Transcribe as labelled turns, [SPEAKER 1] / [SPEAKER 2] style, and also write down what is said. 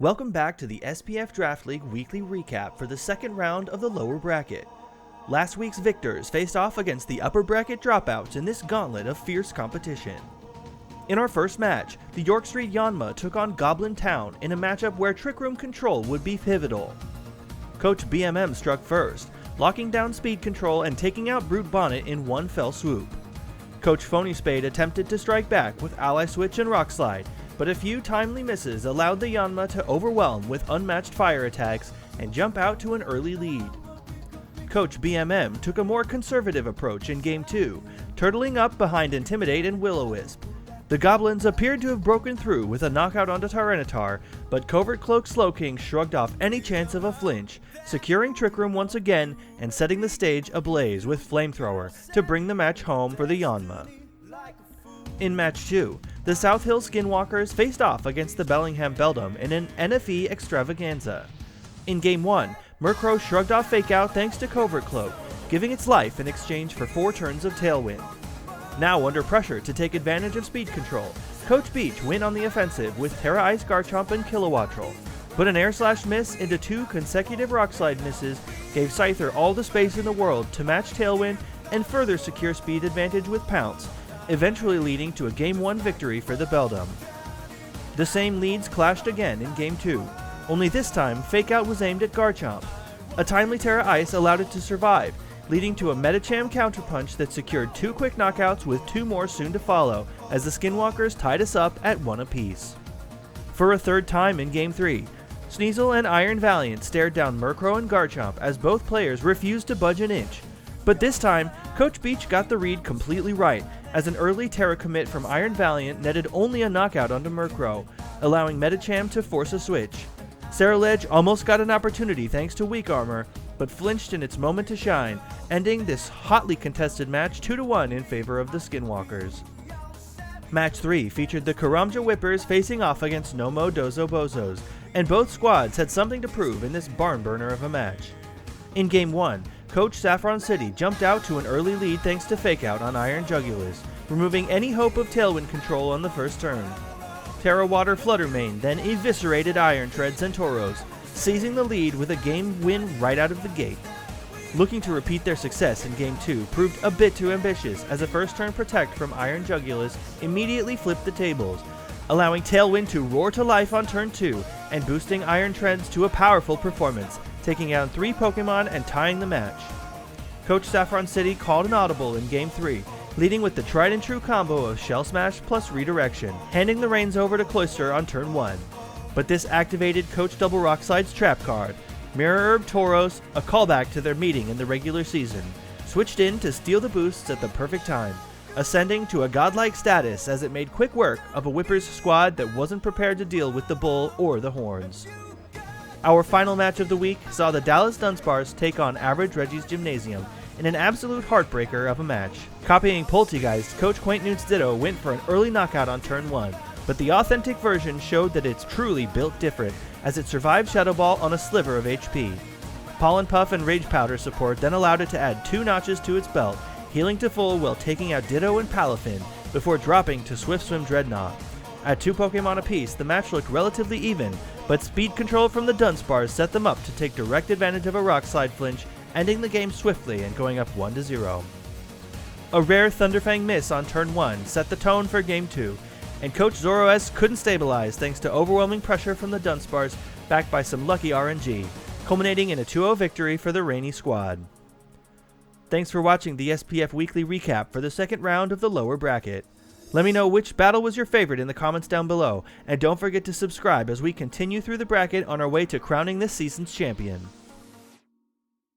[SPEAKER 1] Welcome back to the SPF Draft League weekly recap for the second round of the lower bracket. Last week's victors faced off against the upper bracket dropouts in this gauntlet of fierce competition. In our first match, the York Street Yanma took on Goblin Town in a matchup where Trick Room control would be pivotal. Coach BMM struck first, locking down speed control and taking out Brute Bonnet in one fell swoop. Coach Phony Spade attempted to strike back with Ally Switch and Rock Slide, but a few timely misses allowed the Yanma to overwhelm with unmatched fire attacks and jump out to an early lead. Coach BMM took a more conservative approach in Game 2, turtling up behind Intimidate and Will-O-Wisp. The Goblins appeared to have broken through with a knockout onto Tyranitar, but Covert Cloak Slowking shrugged off any chance of a flinch, securing Trick Room once again and setting the stage ablaze with Flamethrower to bring the match home for the Yanma. In Match 2, the South Hill Skinwalkers faced off against the Bellingham Beldum in an NFE extravaganza. In Game 1, Murkrow shrugged off Fake Out thanks to Covert Cloak, giving its life in exchange for 4 turns of Tailwind. Now under pressure to take advantage of speed control, Coach Beach went on the offensive with Terra Ice Garchomp and Kilowattrel, but an Air Slash miss into 2 consecutive Rock Slide misses gave Scyther all the space in the world to match Tailwind and further secure speed advantage with Pounce, eventually leading to a Game 1 victory for the Beldum. The same leads clashed again in Game 2, only this time Fake Out was aimed at Garchomp. A timely Terra Ice allowed it to survive, leading to a Medicham counterpunch that secured 2 quick knockouts with 2 more soon to follow as the Skinwalkers tied us up at 1 apiece. For a third time in Game 3, Sneasel and Iron Valiant stared down Murkrow and Garchomp as both players refused to budge an inch. But this time, Coach Beach got the read completely right, as an early Terra commit from Iron Valiant netted only a knockout onto Murkrow, allowing Medicham to force a switch. Ceruledge almost got an opportunity thanks to weak armor, but flinched in its moment to shine, ending this hotly contested match 2-1 in favor of the Skinwalkers. Match 3 featured the Karamja Whippers facing off against Nomo Dozo Bozos, and both squads had something to prove in this barn burner of a match. In Game 1, Coach Saffron City jumped out to an early lead thanks to Fake Out on Iron Jugulus, removing any hope of Tailwind control on the first turn. Terra Water Fluttermane then eviscerated Iron Tread Centauros, seizing the lead with a game win right out of the gate. Looking to repeat their success in Game 2 proved a bit too ambitious as a first turn Protect from Iron Jugulus immediately flipped the tables, allowing Tailwind to roar to life on turn 2 and boosting Iron Treads to a powerful performance, taking out 3 Pokemon and tying the match. Coach Saffron City called an audible in Game 3, leading with the tried and true combo of Shell Smash plus Redirection, handing the reins over to Cloyster on turn 1. But this activated Coach Double Rock Slide's trap card. Mirror Herb Tauros, a callback to their meeting in the regular season, switched in to steal the boosts at the perfect time, ascending to a godlike status as it made quick work of a Whippers squad that wasn't prepared to deal with the Bull or the Horns. Our final match of the week saw the Dallas Dunsparce take on Average Reggie's Gymnasium in an absolute heartbreaker of a match. Copying Poltegeist, Coach Quaint Newt's Ditto went for an early knockout on turn 1, but the authentic version showed that it's truly built different as it survived Shadow Ball on a sliver of HP. Pollen Puff and Rage Powder support then allowed it to add 2 notches to its belt, healing to full while taking out Ditto and Palafin before dropping to Swift Swim Dreadnought. At 2 Pokemon apiece, the match looked relatively even, but speed control from the Dunsparce set them up to take direct advantage of a Rock Slide flinch, ending the game swiftly and going up 1-0. A rare Thunderfang miss on turn 1 set the tone for Game 2, and Coach Zoroark couldn't stabilize thanks to overwhelming pressure from the Dunsparce backed by some lucky RNG, culminating in a 2-0 victory for the Rainy squad. Thanks for watching the SPF Weekly Recap for the second round of the lower bracket. Let me know which battle was your favorite in the comments down below, and don't forget to subscribe as we continue through the bracket on our way to crowning this season's champion.